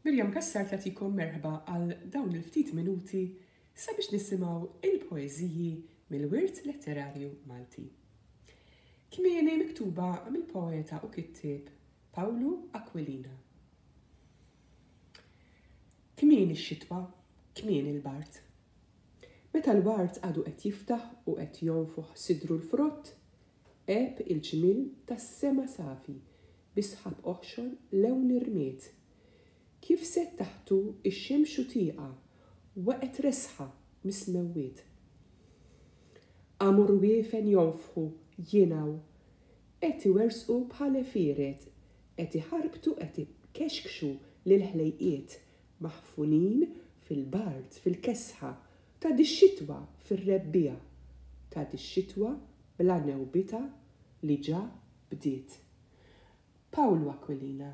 Mirjam Kassar tagħtikom merħba għal dawn il-ftit minuti sabiex nisimgħu il-poeżiji mill-wirt letterarju Malti. Kmieni miktuba mill-poeta u kittieb Pawlu Aquilina. Kmieni x-xitwa, kmieni l-bart. Meta l-bart għadu qed jiftaħ u qed jonfuħ sidru l-frott, eb il-ġmil tas-sema safi bisħab oħxon lewn irmiet. Kif set taħtu ix-xemxu tieqa waqgħet resħa mismewwiet. Amur wiefen jonfħu jingħaw qed iwersqu bħal efieret, qed iħarbtu qed ikexkxu lil ħlejqiet maħfunin fil-bard fil-kesħa ta' dix-xitwa fir-rebbija ta' dix-xitwa bla newbita li ġa bdiet. Pawlu Aquilina.